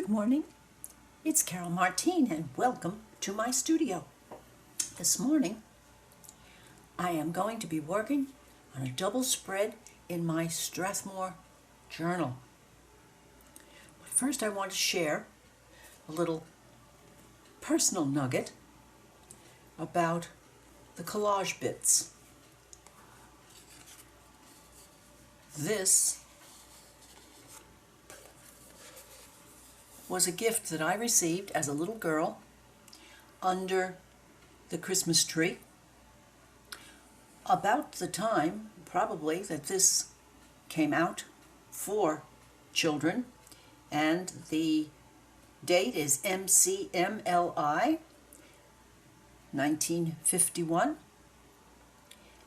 Good morning, it's Carol Martine and welcome to my studio. This morning I am going to be working on a double spread in my Strathmore journal. But first I want to share a little personal nugget about the collage bits. This was a gift that I received as a little girl under the Christmas tree about the time probably that this came out for children, and the date is MCMLI 1951,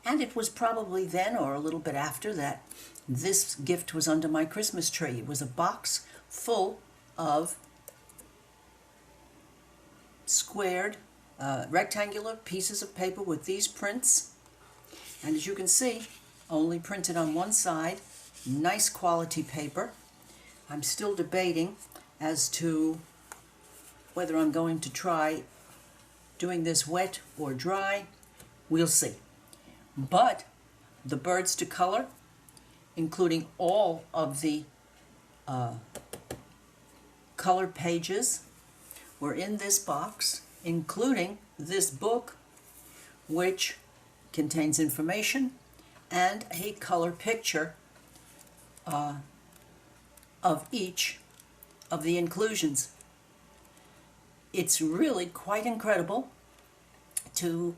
and it was probably then or a little bit after that this gift was under my Christmas tree. It was a box full of squared rectangular pieces of paper with these prints, and as you can see, only printed on one side. Nice quality paper. I'm still debating as to whether I'm going to try doing this wet or dry. We'll see. But the birds to color, including all of the color pages, were in this box, including this book, which contains information and a color picture of each of the inclusions. It's really quite incredible to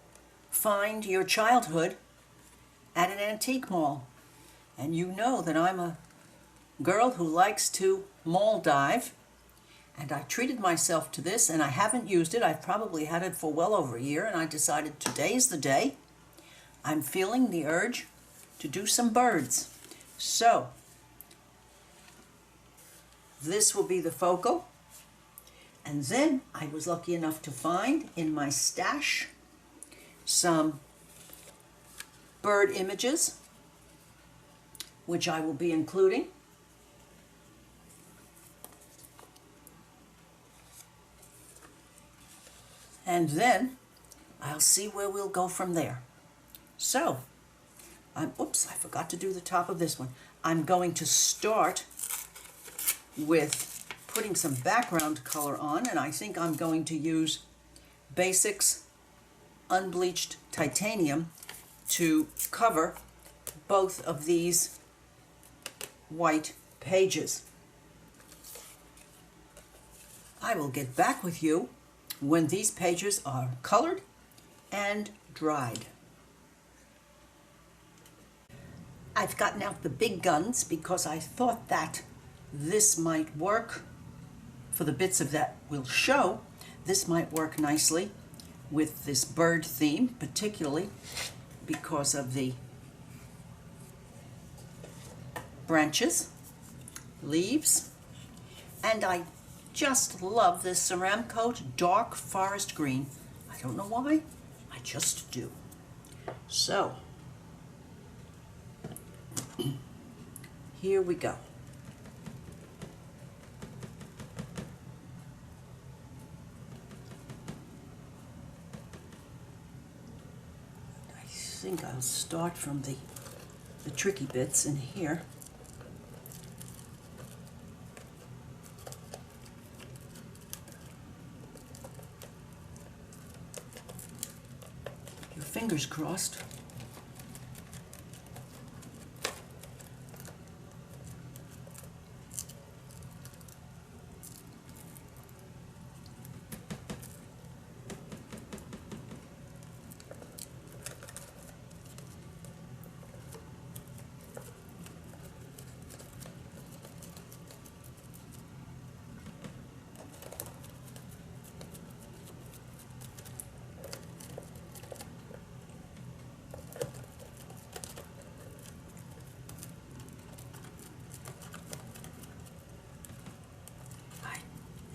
find your childhood at an antique mall. And you know that I'm a girl who likes to mall dive, and I treated myself to this, and I haven't used it. I've probably had it for well over a year, and I decided today's the day. I'm feeling the urge to do some birds. So this will be the focal. And then I was lucky enough to find in my stash some bird images, which I will be including. And then I'll see where we'll go from there. So, oops, I forgot to do the top of this one. I'm going to start with putting some background color on, and I think I'm going to use Basics Unbleached Titanium to cover both of these white pages. I will get back with you when these pages are colored and dried. I've gotten out the big guns because I thought that this might work for the bits of that we'll show. This might work nicely with this bird theme, particularly because of the branches, leaves, and I just love this ceramic coat, dark forest green. I don't know why, I just do. So, here we go. I think I'll start from the tricky bits in here. Your fingers crossed.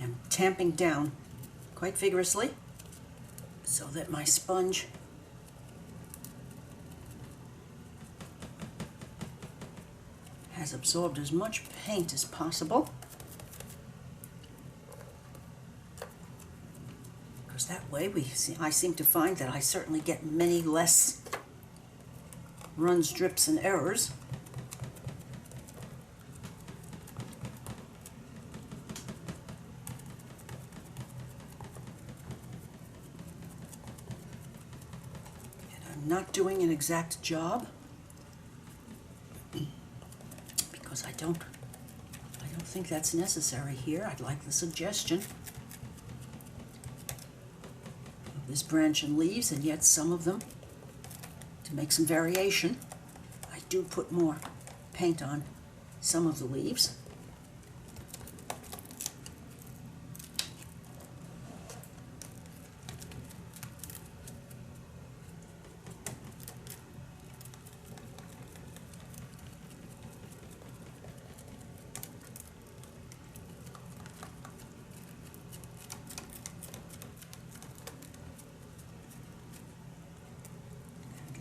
I'm tamping down quite vigorously so that my sponge has absorbed as much paint as possible. That way I seem to find that I certainly get many less runs, drips, and errors. And I'm not doing an exact job because I don't think that's necessary here. I'd like the suggestion of this branch and leaves, and yet some of them, to make some variation, I do put more paint on some of the leaves.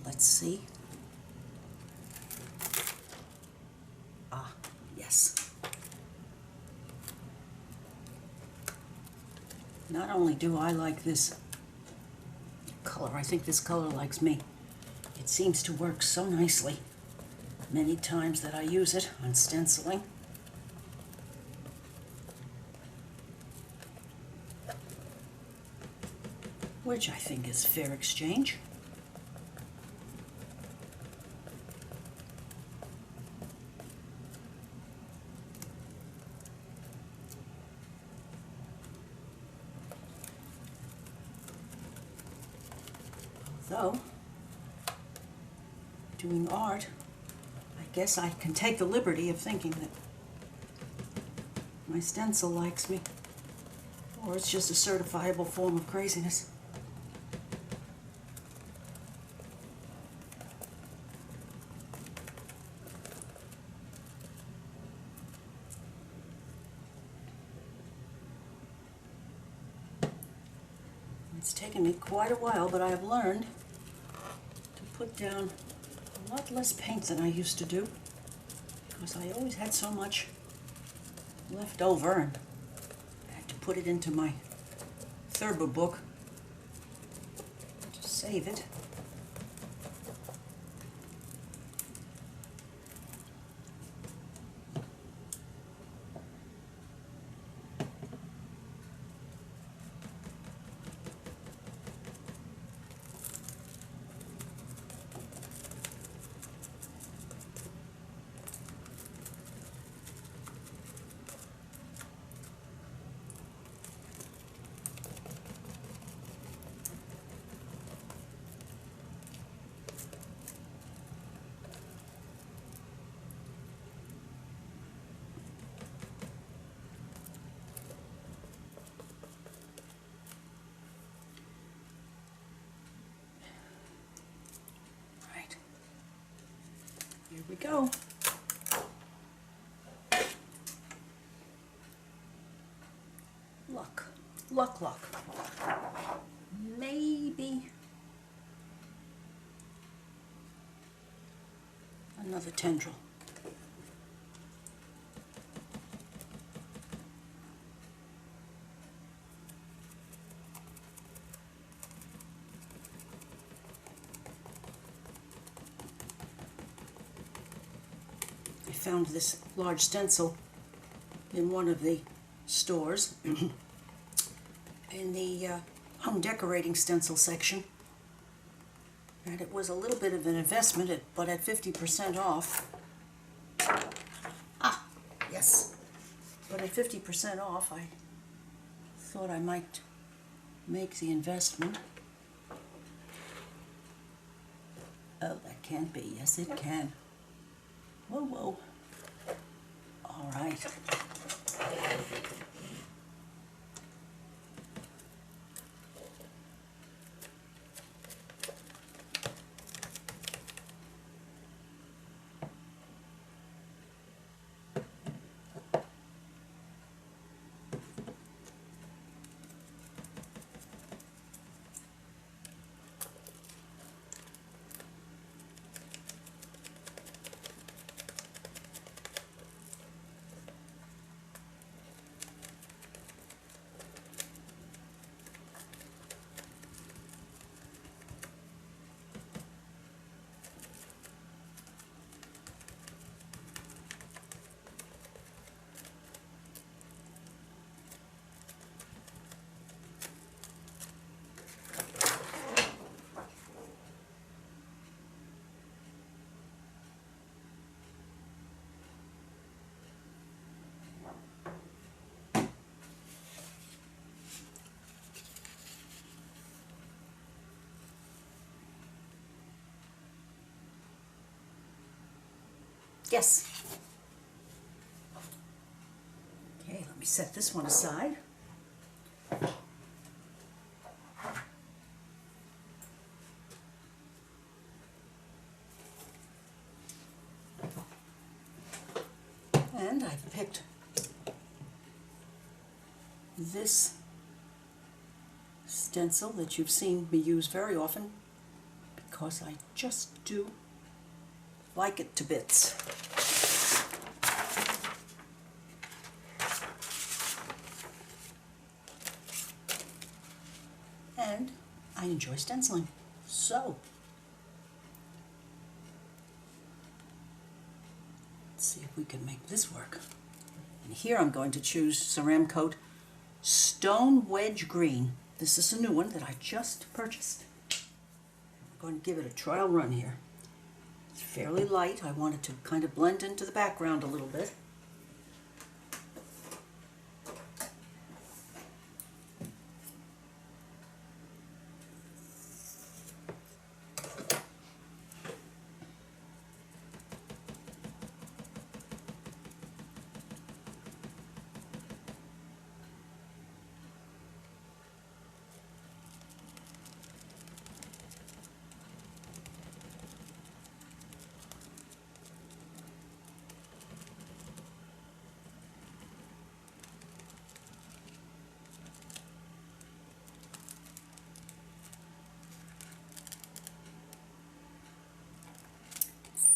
Let's see. Ah, yes. Not only do I like this color, I think this color likes me. It seems to work so nicely many times that I use it on stenciling. Which I think is fair exchange. Although, doing art, I guess I can take the liberty of thinking that my stencil likes me, or it's just a certifiable form of craziness. It's taken me quite a while, but I have learned to put down a lot less paint than I used to do, because I always had so much left over, and I had to put it into my Thurber book to save it. Here we go. Luck, luck, luck. Maybe another tendril. I found this large stencil in one of the stores in the home decorating stencil section, and it was a little bit of an investment, but at 50% off. Ah, yes. But at 50% off, I thought I might make the investment. Oh, that can't be. Yes, it can. Whoa, whoa. All right. Yes. Okay, let me set this one aside. And I've picked this stencil that you've seen me use very often because I just do like it to bits. And I enjoy stenciling. So, let's see if we can make this work. And here I'm going to choose Ceramcoat Stone Wedge Green. This is a new one that I just purchased. I'm going to give it a trial run here. It's fairly light. I want it to kind of blend into the background a little bit.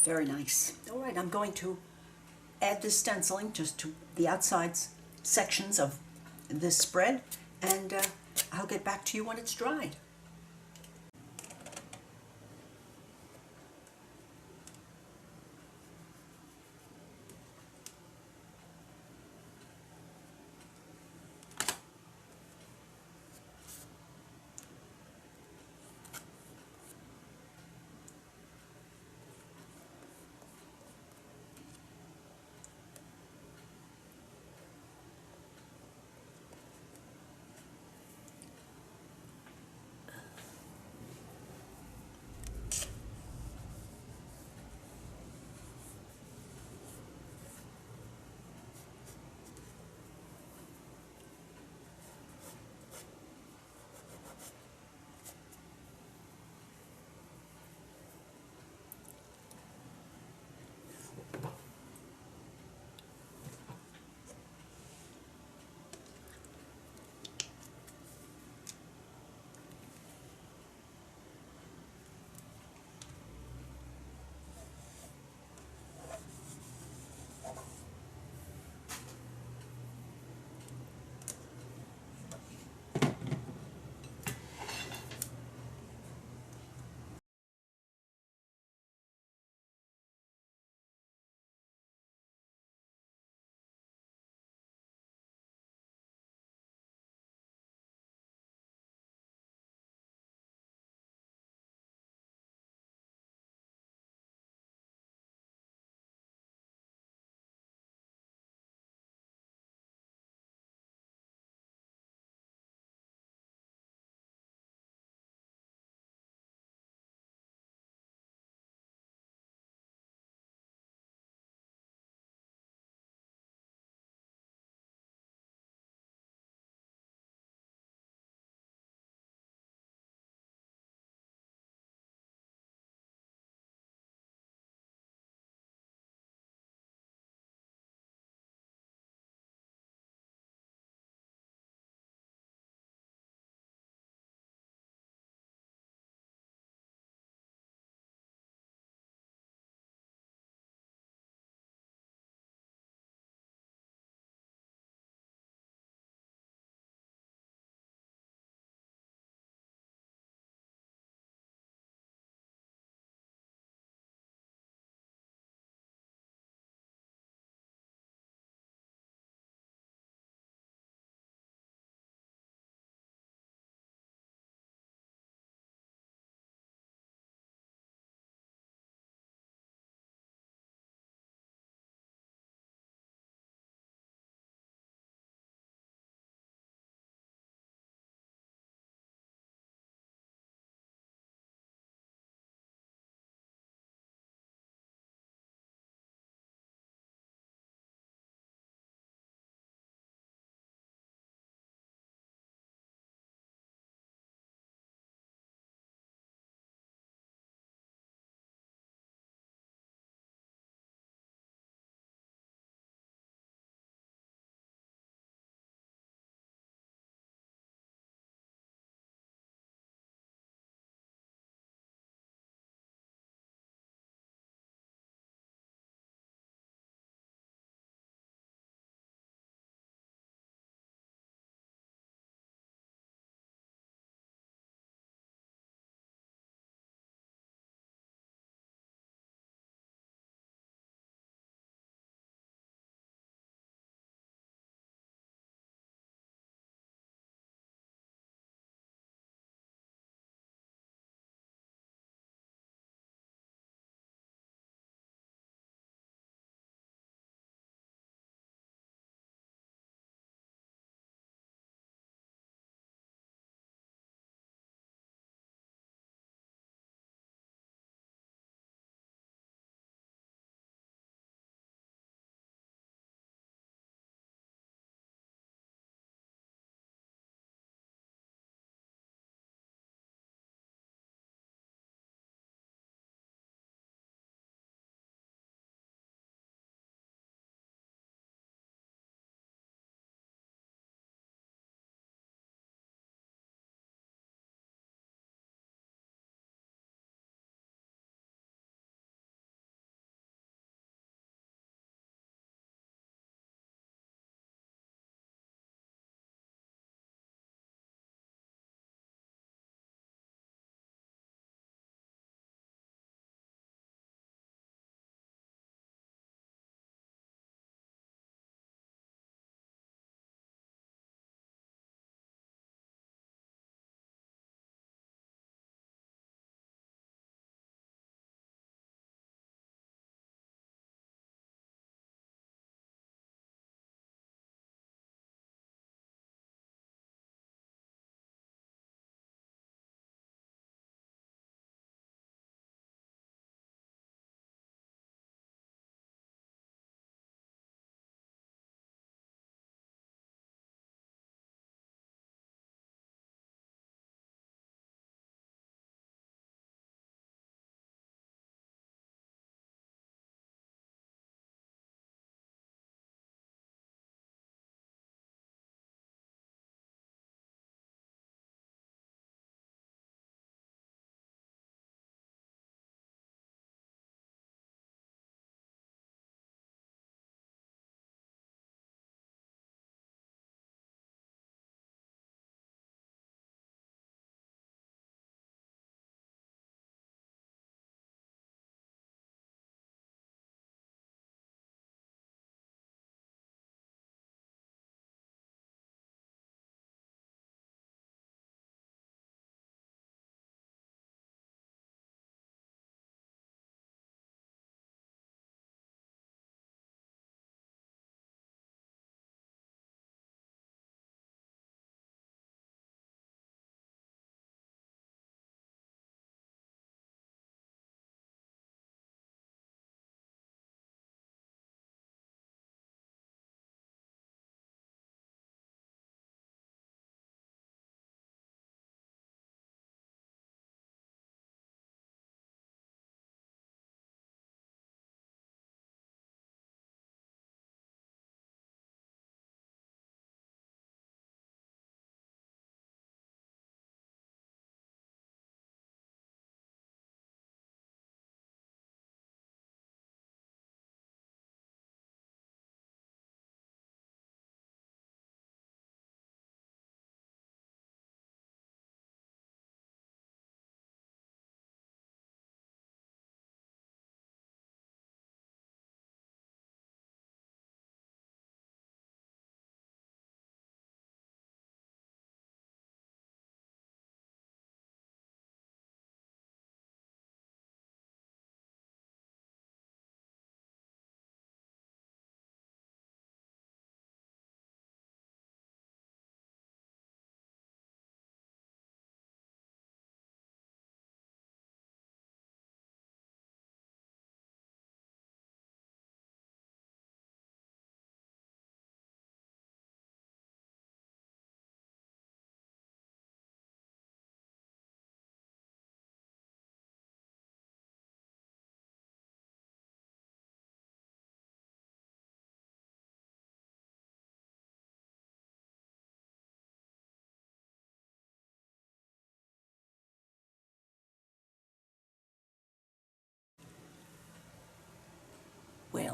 Very nice. All right, I'm going to add this stenciling just to the outside sections of this spread, and I'll get back to you when it's dried.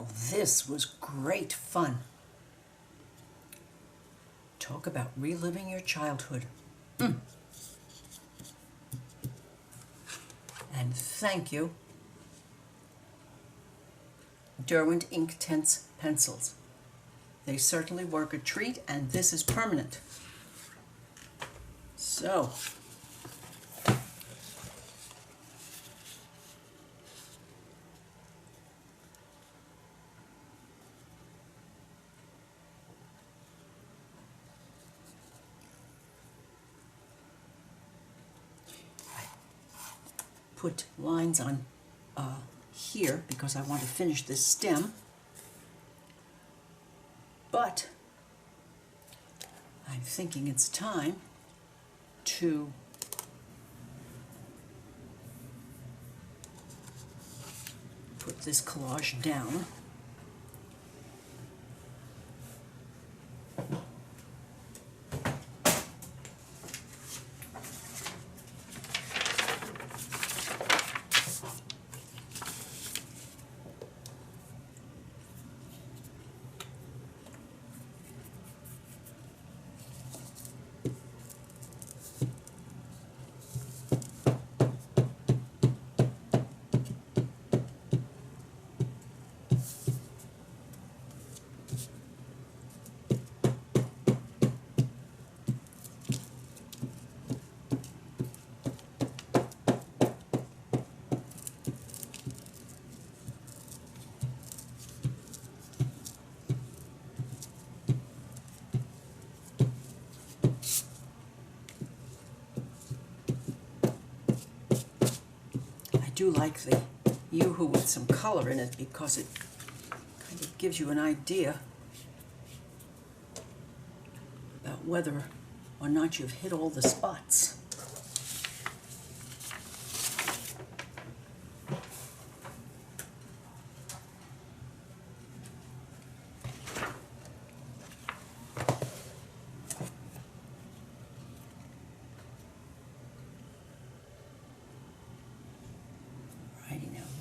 Well, this was great fun. Talk about reliving your childhood. And thank you, Derwent Inktense pencils. They certainly work a treat, and this is permanent. So, put lines on here because I want to finish this stem, but I'm thinking it's time to put this collage down. I do like the Yoo-hoo with some color in it because it kind of gives you an idea about whether or not you've hit all the spots.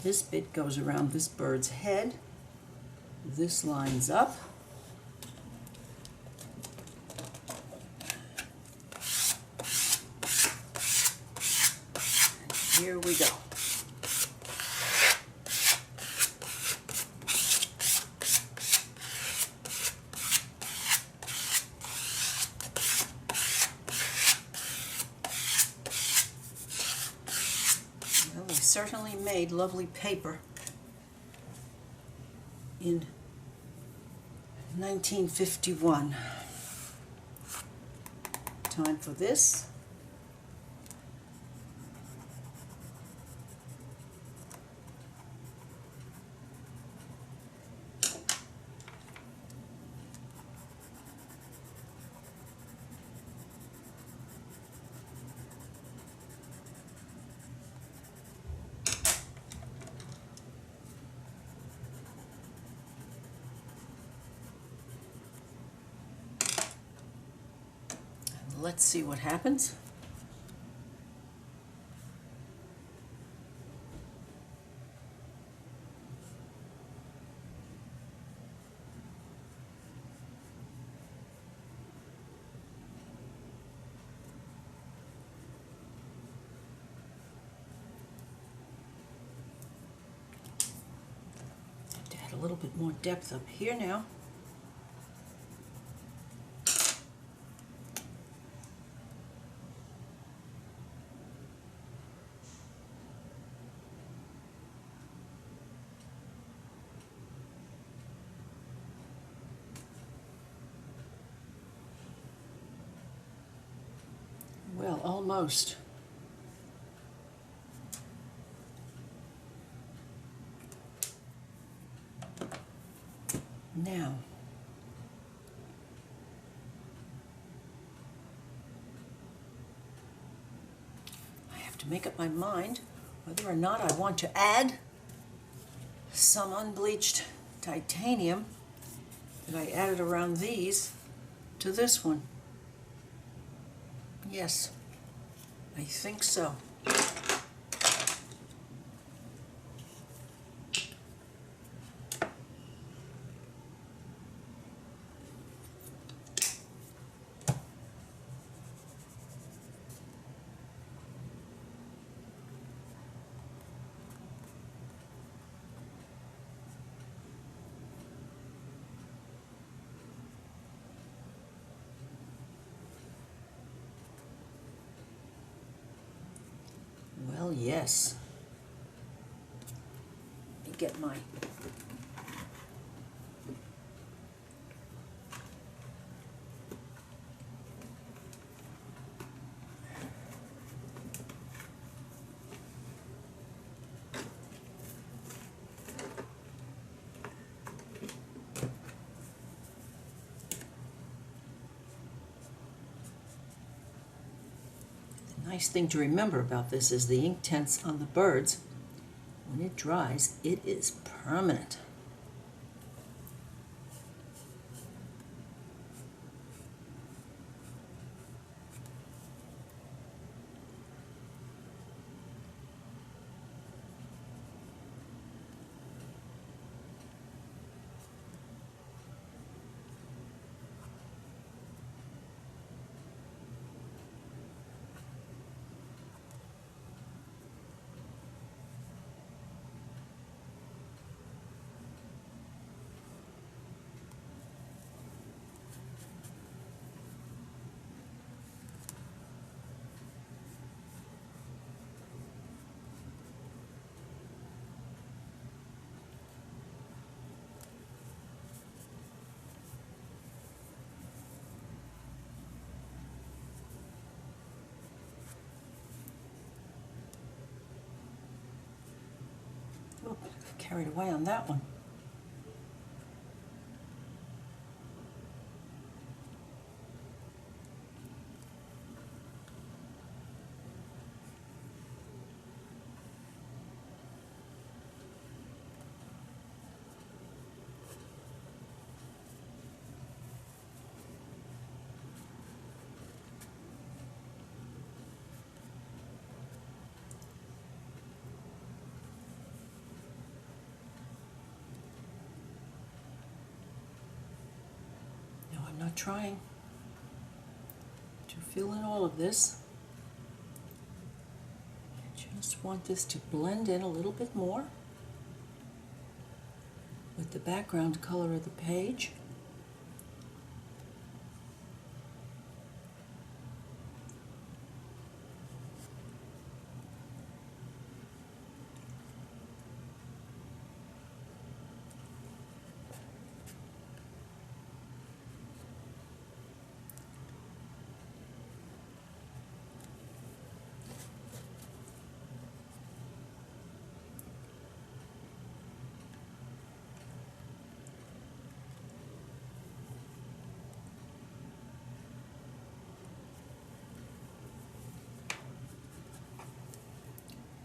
This bit goes around this bird's head. This lines up. And here we go. Certainly made lovely paper in 1951. Time for this. Let's see what happens. Have to add a little bit more depth up here now. Well, almost. Now, I have to make up my mind whether or not I want to add some unbleached titanium that I added around these to this one. Yes, I think so. Well, yes. Let me get my nice thing to remember about this is the ink tints on the birds, when it dries, it is permanent. Oh, carried away on that one. I'm not trying to fill in all of this. I just want this to blend in a little bit more with the background color of the page.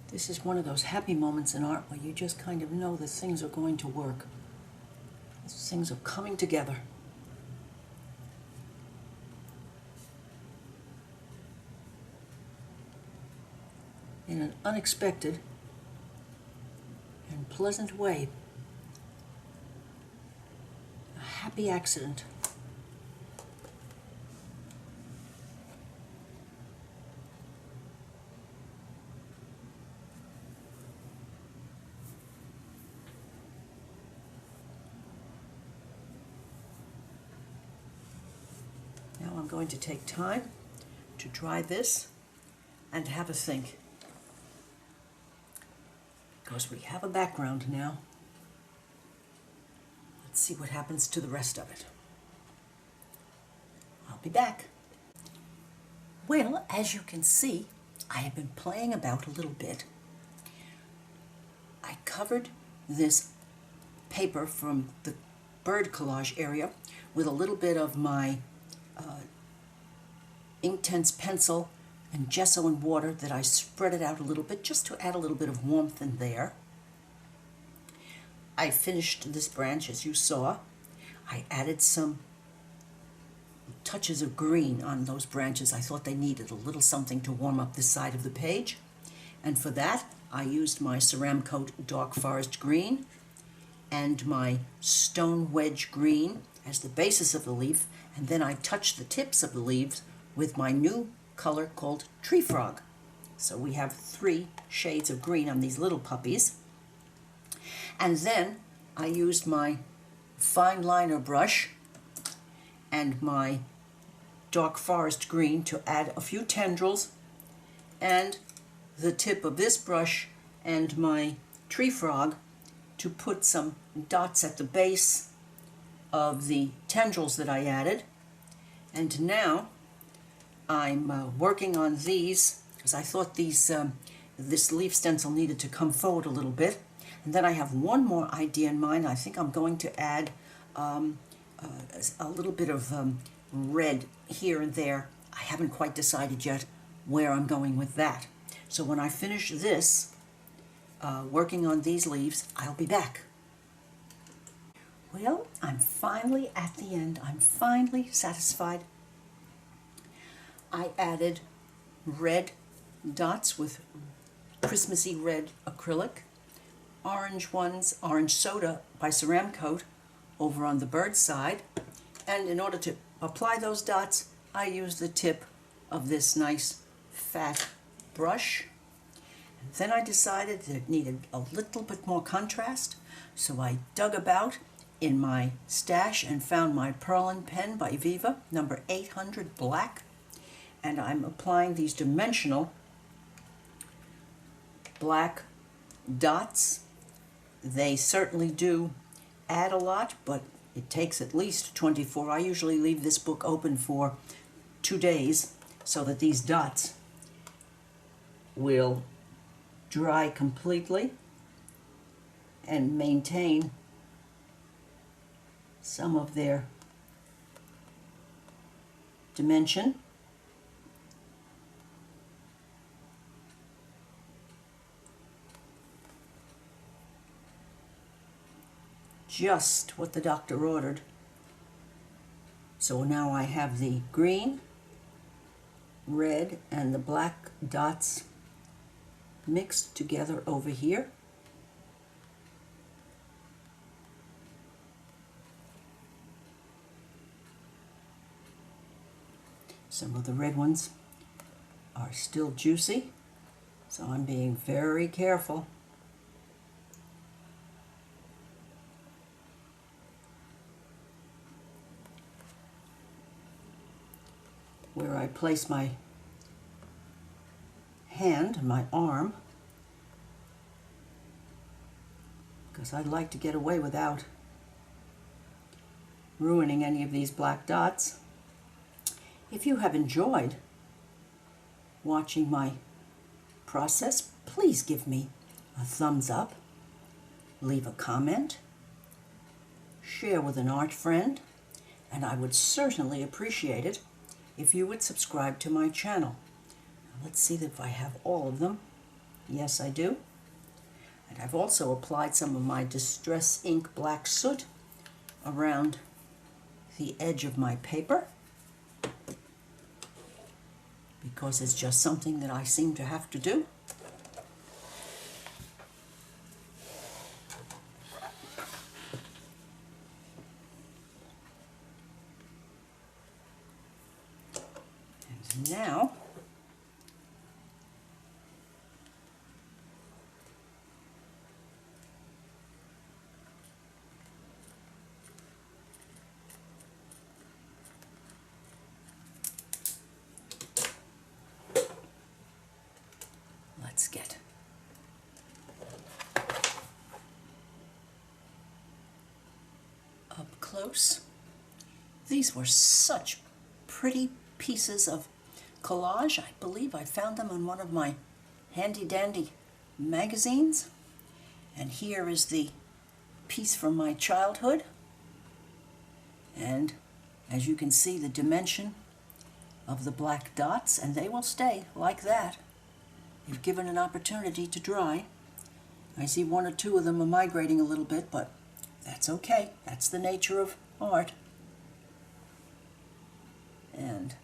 This is one of those happy moments in art where you just kind of know that things are going to work. Things are coming together. In an unexpected and pleasant way. A happy accident. Now I'm going to take time to dry this and have a think. Because we have a background now. Let's see what happens to the rest of it. I'll be back. Well, as you can see, I have been playing about a little bit. I covered this paper from the bird collage area with a little bit of my Inktense pencil and gesso and water that I spread it out a little bit just to add a little bit of warmth in there. I finished this branch as you saw. I added some touches of green on those branches. I thought they needed a little something to warm up the side of the page. And for that, I used my Ceramcoat Dark Forest Green and my Stone Wedge Green as the basis of the leaf, and then I touched the tips of the leaves with my new color called Tree Frog. So we have 3 shades of green on these little puppies. And then I used my fine liner brush and my Dark Forest Green to add a few tendrils and the tip of this brush and my tree frog to put some dots at the base of the tendrils that I added. And now I'm working on these because I thought this leaf stencil needed to come forward a little bit. And then I have one more idea in mind. I think I'm going to add a little bit of red here and there. I haven't quite decided yet where I'm going with that. So when I finish this, working on these leaves, I'll be back. Well, I'm finally at the end. I'm finally satisfied. I added red dots with Christmassy red acrylic, orange ones, orange soda by Ceramcoat over on the bird's side, and in order to apply those dots, I used the tip of this nice fat brush. And then I decided that it needed a little bit more contrast, so I dug about in my stash and found my Perlin pen by Viva, number 800 black, and I'm applying these dimensional black dots. They certainly do add a lot, but it takes at least 24. I usually leave this book open for 2 days so that these dots will dry completely and maintain some of their dimension. Just what the doctor ordered. So now I have the green, red, and the black dots mixed together over here. Some of the red ones are still juicy, so I'm being very careful. Where I place my hand, my arm, because I'd like to get away without ruining any of these black dots. If you have enjoyed watching my process, please give me a thumbs up, leave a comment, share with an art friend, and I would certainly appreciate it if you would subscribe to my channel. Now, let's see if I have all of them. Yes, I do. And I've also applied some of my Distress Ink black soot around the edge of my paper, because it's just something that I seem to have to do. And now let's get up close. These were such pretty pieces of collage. I believe I found them in one of my handy-dandy magazines. And here is the piece from my childhood. And as you can see, the dimension of the black dots, and they will stay like that if given an opportunity to dry. I see one or two of them are migrating a little bit, but that's okay. That's the nature of art. And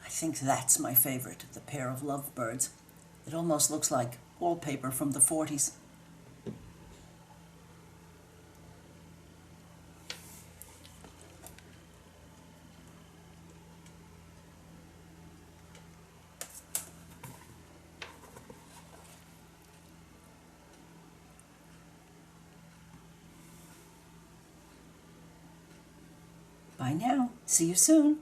I think that's my favorite, the pair of lovebirds. It almost looks like wallpaper from the 40s. Bye now. See you soon.